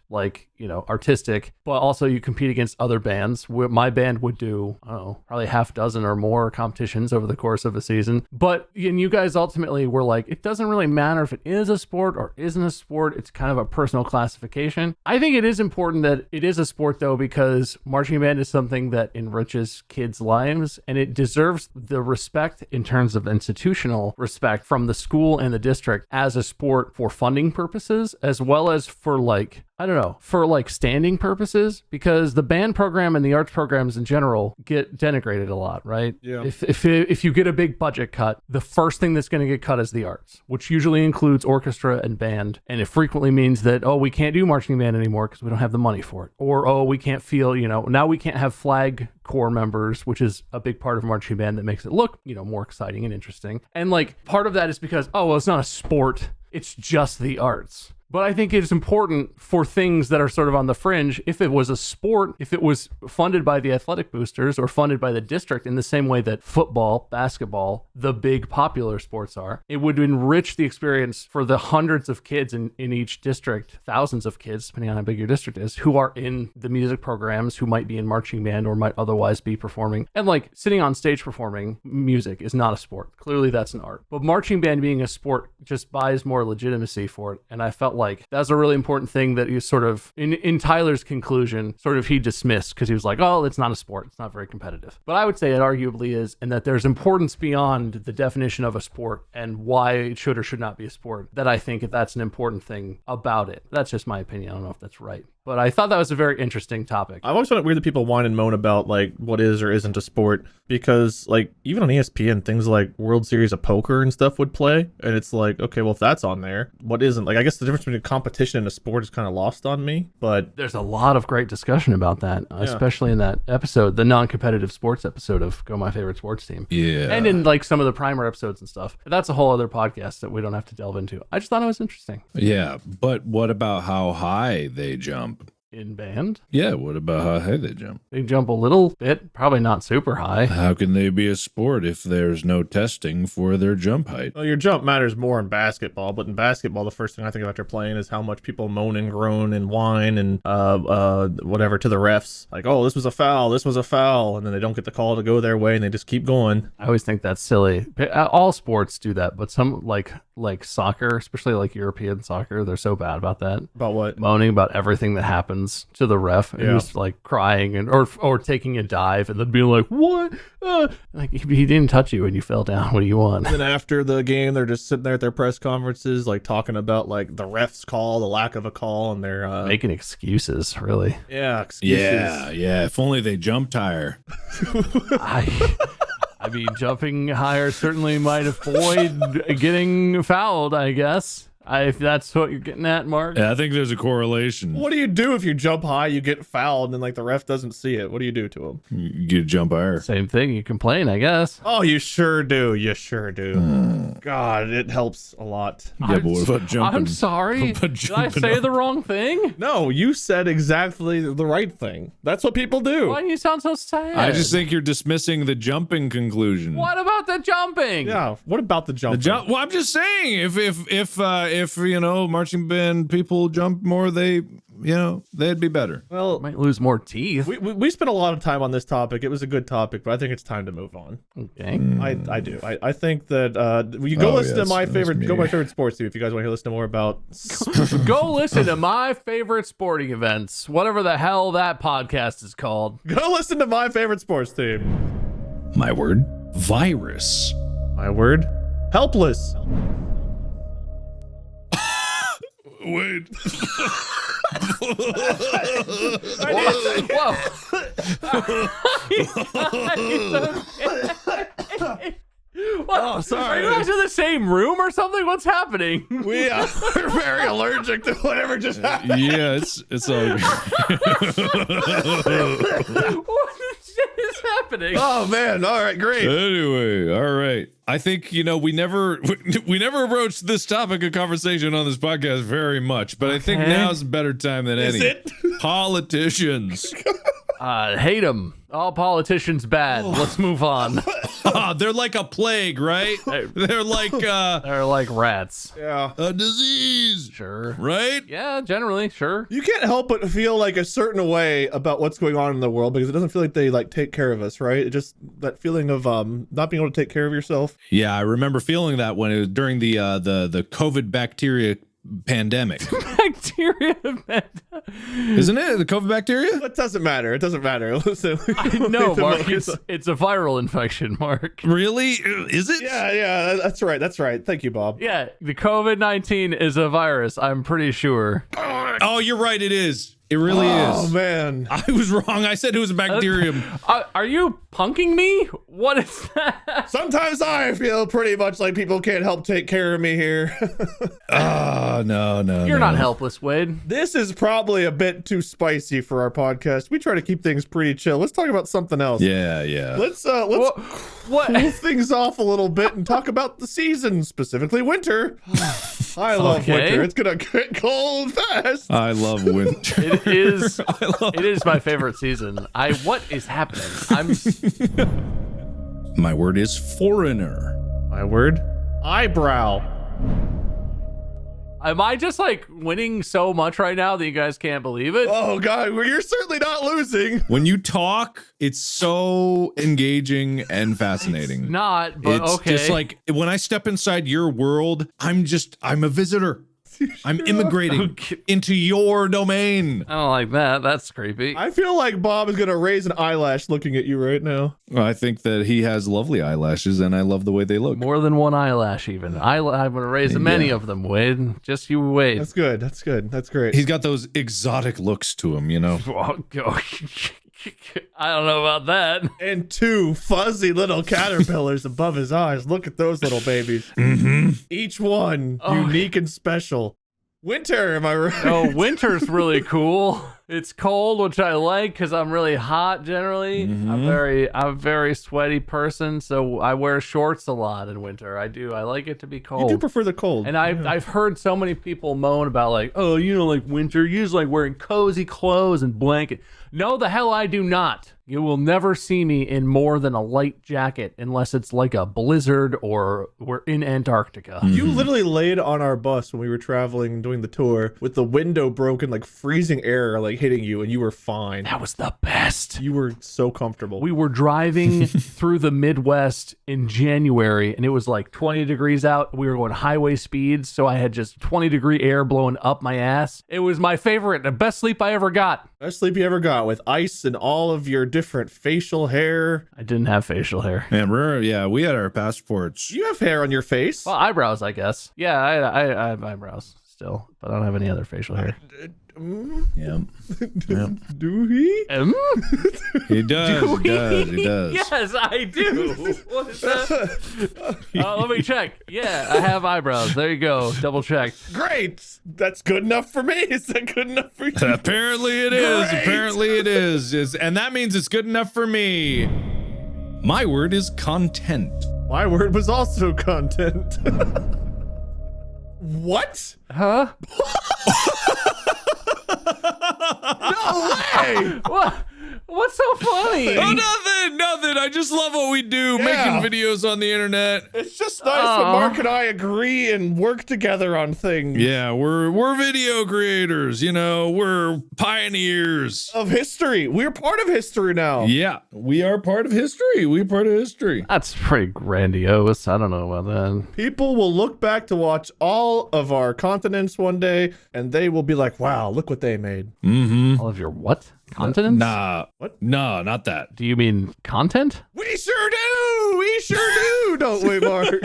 artistic, but also you compete against other bands. My band would do, probably half dozen or more competitions over the course of a season, and you guys ultimately were like, it doesn't really matter if it is a sport or isn't a sport. It's kind of a personal classification. I think it is important that it is a sport, though, because marching band is something that enriches kids' lives, and it deserves the respect in terms of institutional respect from the school and the district as a sport for funding purposes, as well as for standing purposes, because the band program and the arts programs in general get denigrated a lot, right? Yeah. If you get a big budget cut, the first thing that's going to get cut is the arts, which usually includes orchestra and band, and it frequently means that, we can't do marching band anymore because we don't have the money for it, or we can't now we can't have flag corps members, which is a big part of marching band that makes it look more exciting and interesting. And part of that is because it's not a sport, it's just the arts. But I think it's important for things that are sort of on the fringe. If it was a sport, if it was funded by the athletic boosters or funded by the district in the same way that football, basketball, the big popular sports are, it would enrich the experience for the hundreds of kids in each district, thousands of kids, depending on how big your district is, who are in the music programs, who might be in marching band or might otherwise be performing. And sitting on stage performing music is not a sport. Clearly that's an art. But marching band being a sport just buys more legitimacy for it. And I felt that's a really important thing that you sort of, in Tyler's conclusion, he dismissed because he was like, it's not a sport. It's not very competitive. But I would say it arguably is, and that there's importance beyond the definition of a sport and why it should or should not be a sport, that I think that's an important thing about it. That's just my opinion. I don't know if that's right. But I thought that was a very interesting topic. I've always found it weird that people whine and moan about what is or isn't a sport, because even on ESPN, things like World Series of Poker and stuff would play, and it's okay, well, if that's on there, what isn't? I guess the difference between competition and a sport is kind of lost on me. But there's a lot of great discussion about that, especially in that episode, the non-competitive sports episode of Go My Favorite Sports Team. Yeah, and in some of the primer episodes and stuff. That's a whole other podcast that we don't have to delve into. I just thought it was interesting. Yeah, but what about how high they jump? In band? Yeah, what about how high they jump? They jump a little bit, probably not super high. How can they be a sport if there's no testing for their jump height? Well, your jump matters more in basketball, but in basketball, the first thing I think of after playing is how much people moan and groan and whine and whatever to the refs. This was a foul, and then they don't get the call to go their way, and they just keep going. I always think that's silly. All sports do that, but some, like soccer, especially European soccer, they're so bad about that. About what? Moaning about everything that happens to the ref, and just crying and or taking a dive and then being like, what? He didn't touch you and you fell down. What do you want? And then after the game, they're just sitting there at their press conferences, talking about the ref's call, the lack of a call, and they're making excuses, really. Yeah, excuses. Yeah. If only they jumped higher. I mean, jumping higher certainly might avoid getting fouled, I guess. If that's what you're getting at, Mark. Yeah, I think there's a correlation. What do you do if you jump high, you get fouled, and the ref doesn't see it? What do you do to him? You get to jump higher. Same thing. You complain, I guess. Oh, you sure do. God, it helps a lot. Yeah, but what about jumping? I'm sorry. Did I say the wrong thing? No, you said exactly the right thing. That's what people do. Why do you sound so sad? I just think you're dismissing the jumping conclusion. What about the jumping? Yeah, what about the jumping? Well, I'm just saying, if marching band people jump more, they'd be better. Well, might lose more teeth. We spent a lot of time on this topic. It was a good topic, but I think it's time to move on. Okay. I do. I think that you go listen to my favorite sports team if you guys want to listen to more about. Go listen to my favorite sporting events, whatever the hell that podcast is called. Go listen to my favorite sports team. My word, virus. My word, helpless. Wait. What? Oh, sorry. Are you guys in the same room or something? What's happening? We are very allergic to whatever just happened. Yeah, it's all good. What the shit is happening? Oh man! All right, great. Anyway, all right. I think we never approached this topic of conversation on this podcast very much, but I think now's a better time than any. Is it? Politicians. Hate them. All politicians bad. Let's move on. They're like a plague, right? They're like They're like rats. Yeah. a disease, Sure. right? Yeah, generally, sure. You can't help but feel like a certain way about what's going on in the world because it doesn't feel like they like take care of us, right? It just that feeling of not being able to take care of yourself. Yeah, I remember feeling that when it was during the COVID bacteria pandemic. Bacteria. Isn't it the COVID bacteria? It doesn't matter. It doesn't matter. Listen. No, Mark. It's a viral infection, Mark. Really? Is it? Yeah, that's right. That's right. Thank you, Bob. Yeah, the COVID-19 is a virus. I'm pretty sure. Oh, you're right. It is. It really Oh is. man. I was wrong. I said it was a bacterium. Are you punking me? What is that? Sometimes I feel pretty much like people can't help take care of me here. Oh, no. You're not helpless, Wade. This is probably a bit too spicy for our podcast. We try to keep things pretty chill. Let's talk about something else. Yeah. Let's What? cool things off a little bit and talk about the season, specifically winter. I love winter. It's gonna get cold fast. I love winter. It is. It is my favorite season. What is happening? My word is foreigner. My word, eyebrow. Am I just like winning so much right now that you guys can't believe it? Oh god, well, you're certainly not losing. When you talk, it's so engaging and fascinating. Not, but It's okay. just like when I step inside your world, I'm a visitor. I'm immigrating into your domain. I don't like that. That's creepy. I feel like Bob is gonna raise an eyelash looking at you right now. Well, I think that he has lovely eyelashes, and I love the way they look. More than one eyelash, even. I'm gonna raise many of them, Wade. Just you wait. That's good. That's good. That's great. He's got those exotic looks to him, you know. I don't know about that. And two fuzzy little caterpillars above his eyes. Look at those little babies. Mm-hmm. Each one unique and special. Winter, am I right? Oh, winter's really cool. It's cold, which I like because I'm really hot generally. Mm-hmm. I'm a very sweaty person, so I wear shorts a lot in winter. I do. I like it to be cold. You do prefer the cold. And I've heard so many people moan about like, oh, you don't like winter. You just like wearing cozy clothes and blanket. No, the hell I do not. You will never see me in more than a light jacket unless it's like a blizzard or we're in Antarctica. You literally laid on our bus when we were traveling doing the tour with the window broken, like freezing air like hitting you, and you were fine. That was the best. You were so comfortable. We were driving through the Midwest in January, and it was like 20 degrees out. We were going highway speeds, so I had just 20-degree air blowing up my ass. It was my favorite, the best sleep I ever got. Best sleep you ever got with ice and all of your different facial hair. I didn't have facial hair. Man, we had our passports. You have hair on your face. Well, eyebrows, I guess. Yeah, I have eyebrows still, but I don't have any other facial hair. Yeah. Do he? He does. He does. Yes, I do. What is that? Let me check. Yeah, I have eyebrows. There you go. Double check. Great. That's good enough for me. Is that good enough for you? Apparently it is. Great. Apparently it is. And that means it's good enough for me. My word is content. My word was also content. What? Huh? No way! What? What's so funny? Oh, nothing. I just love what we do, Yeah. making videos on the internet. It's just nice when Mark and I agree and work together on things. Yeah, we're video creators, you know, we're pioneers. Of history. We're part of history now. Yeah, we are part of history. We're part of history. That's pretty grandiose. I don't know about that. People will look back to watch all of our continents one day, and they will be like, wow, look what they made. Mm-hmm. All of your what? Continents? Nah. What? No, not that. Do you mean content? We sure do! We sure do, don't we, Mark?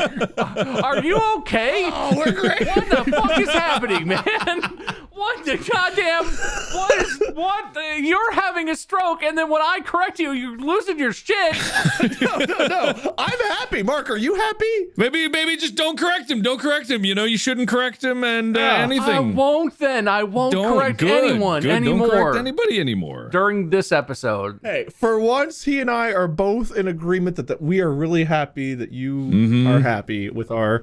Are you okay? Oh, we're great. What the fuck is happening, man? What the goddamn? What? You're having a stroke, and then when I correct you, you're losing your shit. No. I'm happy. Mark, are you happy? Maybe just don't correct him. Don't correct him. You know, you shouldn't correct him and anything. I won't then. I won't correct anyone anymore. Don't correct anybody anymore. During this episode. Hey, for once, he and I are both in agreement that we are really happy that you are happy with our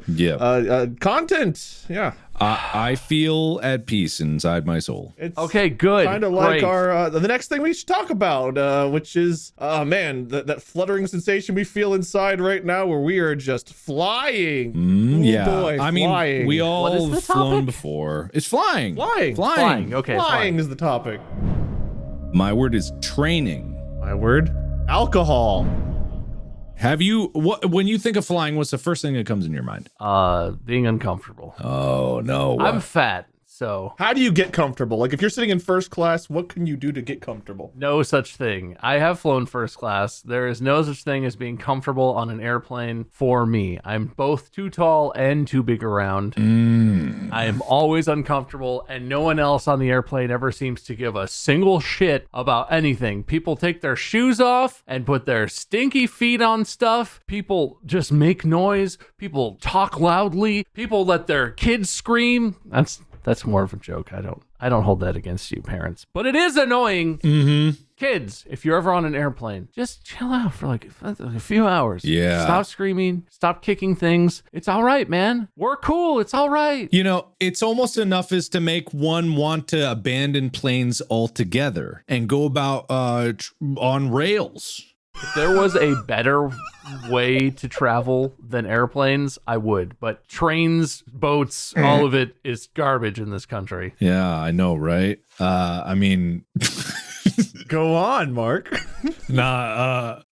content. Yeah. I feel at peace inside my soul. It's okay, good. Kind of like our the next thing we should talk about, which is that fluttering sensation we feel inside right now, where we are just flying. Boy, I mean, we all flown before. It's flying. Flying. Okay, flying is the topic. My word is training. My word, alcohol. Have you, when you think of flying, what's the first thing that comes in your mind? Being uncomfortable. Oh, no. I'm fat, so. How do you get comfortable? Like, if you're sitting in first class, what can you do to get comfortable? No such thing. I have flown first class. There is no such thing as being comfortable on an airplane for me. I'm both too tall and too big around. I am always uncomfortable, and no one else on the airplane ever seems to give a single shit about anything. People take their shoes off and put their stinky feet on stuff. People just make noise. People talk loudly. People let their kids scream. That's more of a joke. I don't hold that against you, parents. But it is annoying. Kids, if you're ever on an airplane, just chill out for like a few hours. Yeah. Stop screaming. Stop kicking things. It's all right, man. We're cool. It's all right. You know, it's almost enough as to make one want to abandon planes altogether and go about on rails. If there was a better way to travel than airplanes, I would. But trains, boats, all of it is garbage in this country. Yeah, I know, right? I mean... Go on, Mark. Are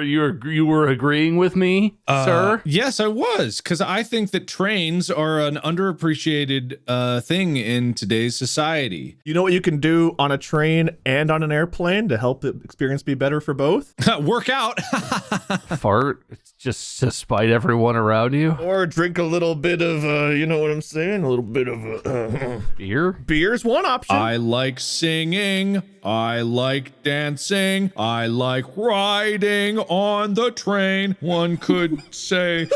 you were agreeing with me, sir? Yes, I was, because I think that trains are an underappreciated thing in today's society. You know what you can do on a train and on an airplane to help the experience be better for both? Work out. Fart. It's just to spite everyone around you. Or drink a little bit of, you know what I'm saying? A little bit of beer. Beer's one option. I like singing. I like dancing. I like riding on the train. One could say.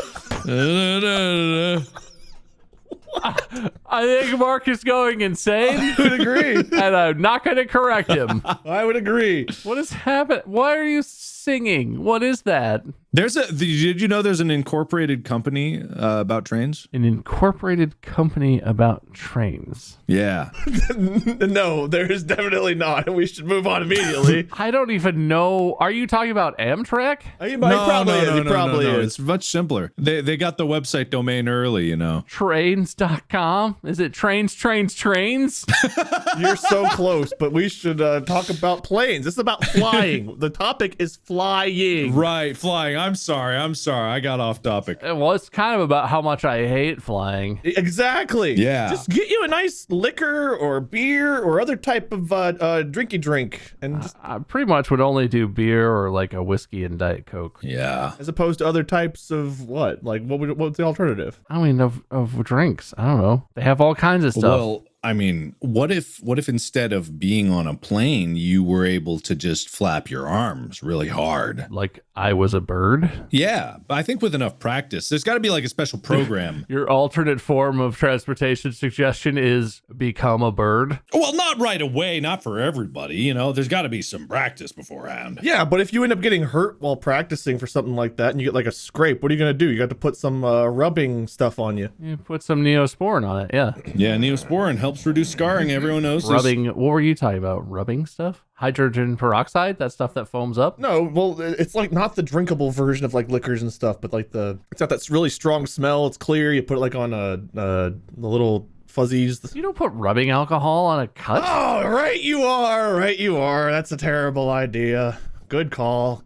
I think Mark is going insane. I would agree. And I'm not going to correct him. I would agree. What is happening? Why are you singing? What is that? Did you know there's an incorporated company about trains? An incorporated company about trains. Yeah. No, there is definitely not. We should move on immediately. I don't even know. Are you talking about Amtrak? No. It's much simpler. They got the website domain early, you know. Trains.com? Is it trains? You're so close, but we should talk about planes. This is about flying. The topic is flying. Right, flying. I'm sorry. I got off topic. Well, it's kind of about how much I hate flying. Exactly. Yeah. Just get you a nice liquor or beer or other type of drinky drink. And just, I pretty much would only do beer or like a whiskey and Diet Coke. Yeah. as opposed to other types of what? Like, what's the alternative? I mean, of drinks. I don't know. They have all kinds of stuff. Well, I mean, what if instead of being on a plane, you were able to just flap your arms really hard? Like I was a bird? Yeah, but I think with enough practice, there's got to be like a special program. Your alternate form of transportation suggestion is become a bird? Well, not right away, not for everybody. You know, there's got to be some practice beforehand. Yeah, but if you end up getting hurt while practicing for something like that and you get like a scrape, what are you going to do? You got to put some rubbing stuff on you. You put some Neosporin on it, yeah. Yeah, Neosporin helps reduce scarring. Everyone knows this. Rubbing, what were you talking about? Rubbing stuff? Hydrogen peroxide? That stuff that foams up? No, well, it's like not the drinkable version of like liquors and stuff, but like it's got that really strong smell. It's clear. You put it like on the little fuzzies. You don't put rubbing alcohol on a cut? Oh, right you are. That's a terrible idea. Good call.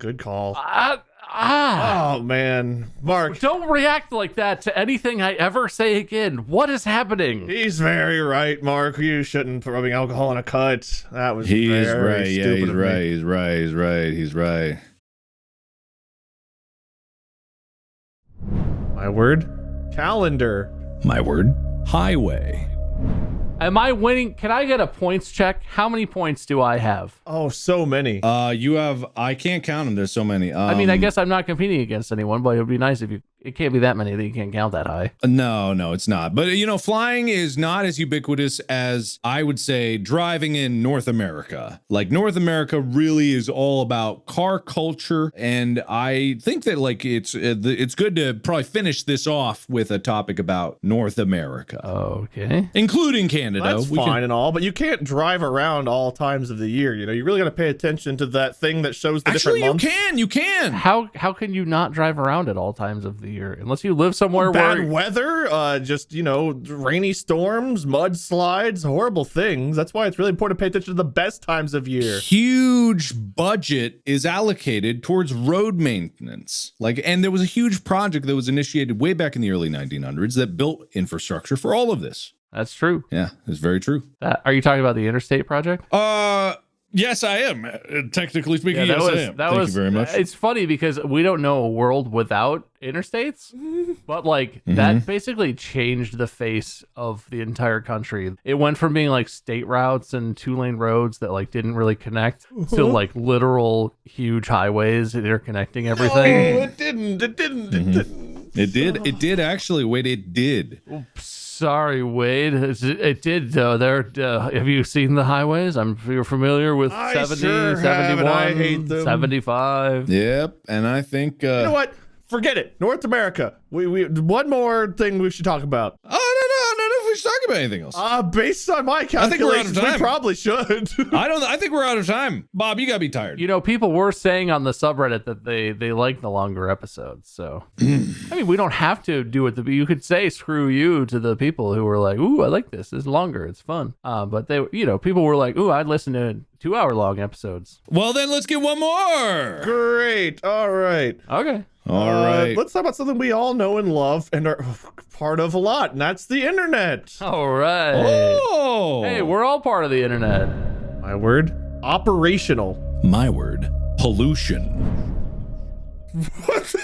Oh, man. Mark. Don't react like that to anything I ever say again. What is happening? He's very right, Mark. You shouldn't put rubbing alcohol on a cut. That was He very is right. Yeah, stupid he's of me. right. He's right. My word? Calendar. My word? Highway. Am I winning? Can I get a points check? How many points do I have? Oh, so many. You have, I can't count them. There's so many. I mean, I guess I'm not competing against anyone, but it would be nice if it can't be that many that you can't count that high. No, it's not. But, flying is not as ubiquitous as I would say driving in North America. Like North America really is all about car culture. And I think that it's good to probably finish this off with a topic about North America. Okay. Including Canada. That's fine and all, but you can't drive around all times of the year. You really got to pay attention to that thing that shows the different months. You can. How can you not drive around at all times of the year unless you live somewhere Bad weather, just rainy storms, mudslides, horrible things. That's why it's really important to pay attention to the best times of year. Huge budget is allocated towards road maintenance. And there was a huge project that was initiated way back in the early 1900s that built infrastructure for all of this. That's true. Yeah, it's very true. Are you talking about the interstate project? Yes, I am. Technically speaking, yes, I am. Thank you very much. It's funny because we don't know a world without interstates, but that basically changed the face of the entire country. It went from being state routes and 2-lane roads that didn't really connect to literal huge highways interconnecting everything. No, it didn't. It didn't. It did actually. Wait, it did. Oops. Sorry, Wade. It did. Have you seen the highways? You're familiar with 70, sure 71, I hate them. 75. Yep. And I think... you know what? Forget it. North America. We one more thing we should talk about. Oh, no, if we should talk about anything else. Based on my calculations, we probably should. I think we're out of time. Bob, you gotta be tired. People were saying on the subreddit that they like the longer episodes. So, I mean, we don't have to do it. You could say screw you to the people who were like, ooh, I like this. It's longer. It's fun. But they, people were like, ooh, I'd listen to 2-hour-long episodes. Well, then let's get one more. Great. All right. Okay. All right. Let's talk about something we all know and love and are part of a lot, and that's the internet. All right. Oh. Hey, we're all part of the internet. My word. Operational. My word. Pollution. What?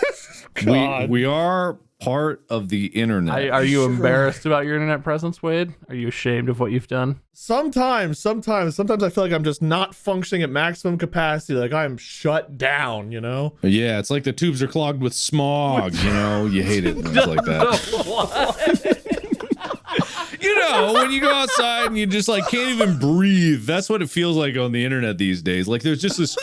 God. We are part of the internet. Are you embarrassed about your internet presence, Wade? Are you ashamed of what you've done? Sometimes I feel like I'm just not functioning at maximum capacity. Like I'm shut down, Yeah, it's like the tubes are clogged with smog, you hate it when it's like that. What? When you go outside and you just can't even breathe. That's what it feels like on the internet these days. There's just this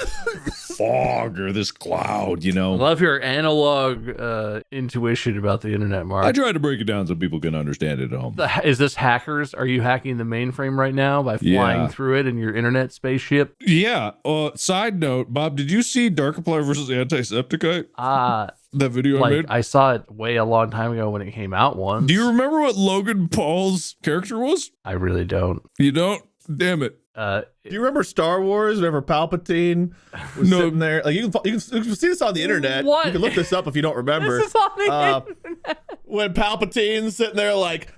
fog or this cloud, I love your analog intuition about the internet, Mark. I try to break it down so people can understand it at home. Is this hackers? Are you hacking the mainframe right now by flying through it in your internet spaceship? Yeah. Side note, Bob, did you see Darkiplier versus Antisepticite? That video I made? I saw it a long time ago when it came out once. Do you remember what Logan Paul's character was? I really don't. You don't? Damn it. Do you remember Star Wars? Whenever Palpatine was sitting there, you can see this on the internet. What? You can look this up if you don't remember. This is on the internet. When Palpatine's sitting there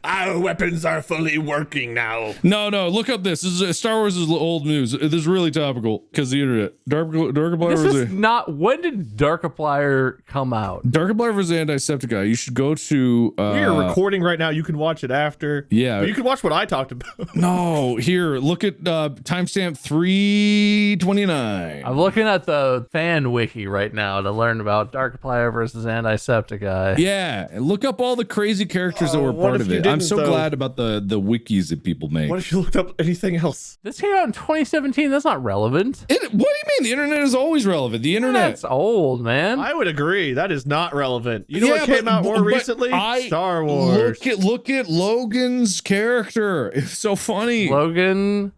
our weapons are fully working now. No, look up this. This is Star Wars is old news. This is really topical because the internet. Darkiplier versus when did Darkiplier come out? Darkiplier versus Antisepticite. You should go to. We are recording right now. You can watch it after. Yeah, but you can watch what I talked about. No, here, look at timestamp 329. I'm looking at the fan wiki right now to learn about Darkiplier versus Antisepticite. Yeah, and look up all the crazy characters that were part of it. I'm so glad about the wikis that people make. What if you looked up anything else? This came out in 2017. That's not relevant. What do you mean? The internet is always relevant. The internet. That's old, man. I would agree. That is not relevant. You know what came out more recently? Star Wars. Look at Logan's character. It's so funny. Logan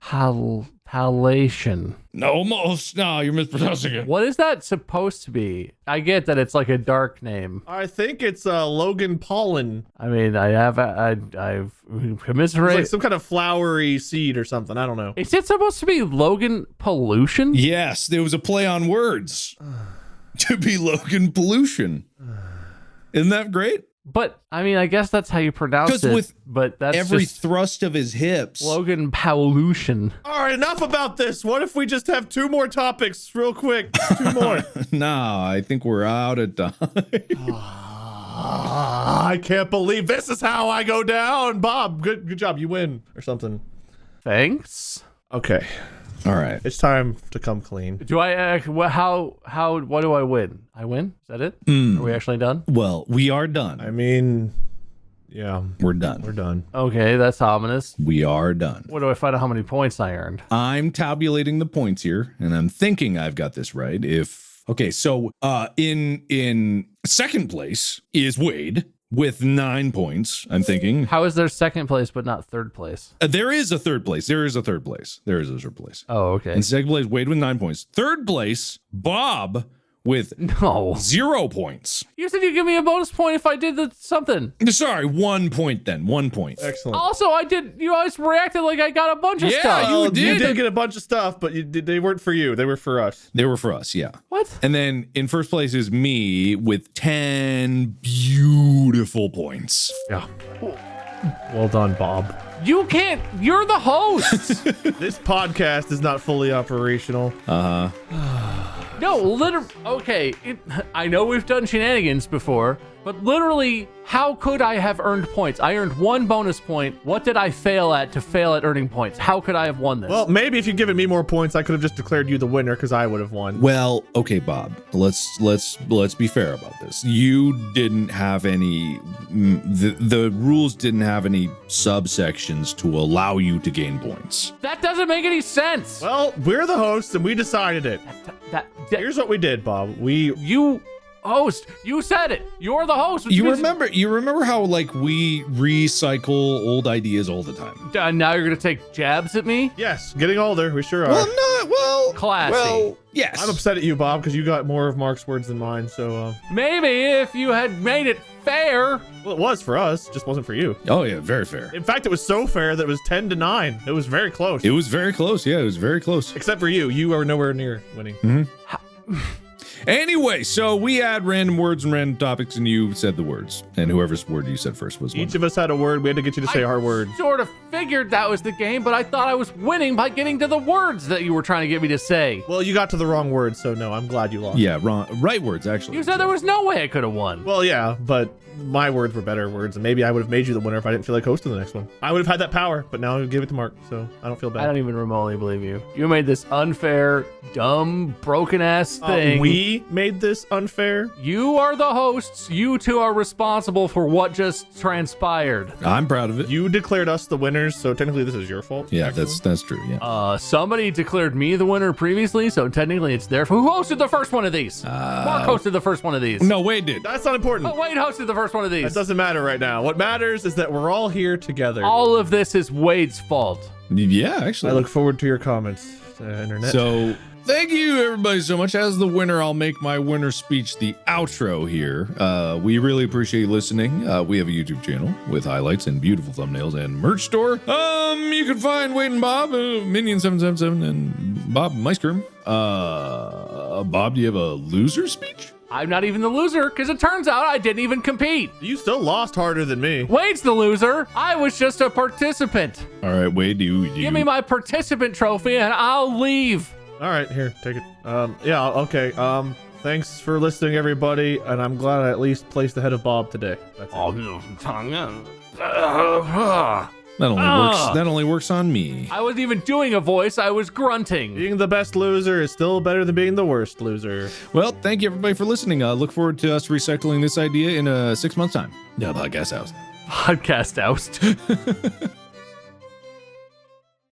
Halation. No, almost. No, you're mispronouncing it. What is that supposed to be? I get that it's a dark name. I think it's Logan Pollen. I mean, I've commiserated. It's some kind of flowery seed or something. I don't know. Is it supposed to be Logan Pollution? Yes, there was a play on words to be Logan Pollution. Isn't that great? But I mean, I guess that's how you pronounce it. But that's every thrust of his hips. Logan Pollution. All right, enough about this. What if we just have 2 more topics real quick? 2 more. No, I think we're out of time. I can't believe this is how I go down. Bob, good job. You win or something. Thanks. Okay. All right. It's time to come clean. Do I, what do I win? I win? Is that it? Are we actually done? Well, we are done. I mean, yeah. We're done. We're done. Okay, that's ominous. We are done. What do I find out how many points I earned? I'm tabulating the points here, and I'm thinking I've got this right. Okay, so in second place is Wade with 9 points. I'm thinking. How is there second place but not third place? There is a third place. There is a third place. Oh, okay. In second place, Wade with 9 points. Third place, Bob with No. 0 points. You said you'd give me a bonus point if I did something. Sorry, 1 point then. 1 point. Excellent. Also, you always reacted like I got a bunch of stuff. you You did. did get a bunch of stuff, but they weren't for you. They were for us. They were for us, yeah. What? And then in first place is me with 10 beautiful points. Yeah. Well done, Bob. You can't. You're the host. This podcast is not fully operational. No, literally. Okay, I know we've done shenanigans before, but literally, how could I have earned points? I earned 1 bonus point. What did I fail at to fail at earning points? How could I have won this? Well, maybe if you'd given me more points, I could have just declared you the winner because I would have won. Well, okay, Bob. Let's be fair about this. You didn't have any the rules didn't have any subsections to allow you to gain points. that doesn't make any sense. Well, we're the hosts and we decided it. Here's what we did, Bob. You host. You said it. You're the host. which You means- remember how like we recycle old ideas all the time. Now you're gonna take jabs at me? Yes, getting older. We sure are. Classy. Well, yes. I'm upset at you, Bob, because you got more of Mark's words than mine. So, Maybe if you had made it fair. well, it was for us, just wasn't for you. Oh yeah, very fair. In fact, it was so fair that it was 10-9. It was very close. It was very close. Yeah, it was very close. Except for you. You are nowhere near winning. Anyway, so we had random words and random topics, and you said the words, and whoever's word you said first was one. Each of us had a word. We had to get you to say our word. Sort of figured that was the game, but I thought I was winning by getting to the words that you were trying to get me to say. Well, you got to the wrong word, so no, I'm glad you lost. Yeah, wrong. Right words actually. You said there was no way I could have won. Well, yeah, but my words were better words, and maybe I would have made you the winner if I didn't feel like hosting the next one. I would have had that power, but now I give it to Mark, so I don't feel bad. I don't even remotely believe you. You made this unfair, dumb, broken ass thing. We made this unfair. You are the hosts. You two are responsible for what just transpired. I'm proud of it. You declared us the winners, so technically this is your fault. Yeah, that's true. Yeah. Somebody declared me the winner previously, so technically it's their fault. Who hosted the first one of these? Mark hosted the first one of these. No, Wade did. That's not important. Oh, Wade hosted the first one of these. That doesn't matter right now. What matters is that we're all here together. All of this is Wade's fault. Yeah, actually. I look forward to your comments, internet. So thank you everybody so much. As the winner, I'll make my winner speech the outro here. We really appreciate you listening. We have a YouTube channel with highlights and beautiful thumbnails and merch store. You can find Wade and Bob, Minion777 and Bob Meister. Bob, do you have a loser speech? I'm not even the loser, because it turns out I didn't even compete. You still lost harder than me. Wade's the loser. I was just a participant. All right, Wade, do you Give me my participant trophy and I'll leave. All right, here, take it. Yeah, okay. Thanks for listening, everybody, and I'm glad I at least placed ahead of Bob today. That's it. That only works on me. I wasn't even doing a voice. I was grunting. Being the best loser is still better than being the worst loser. Well, thank you everybody for listening. Look forward to us recycling this idea in 6 months time. Yeah, podcast house. Podcast oust.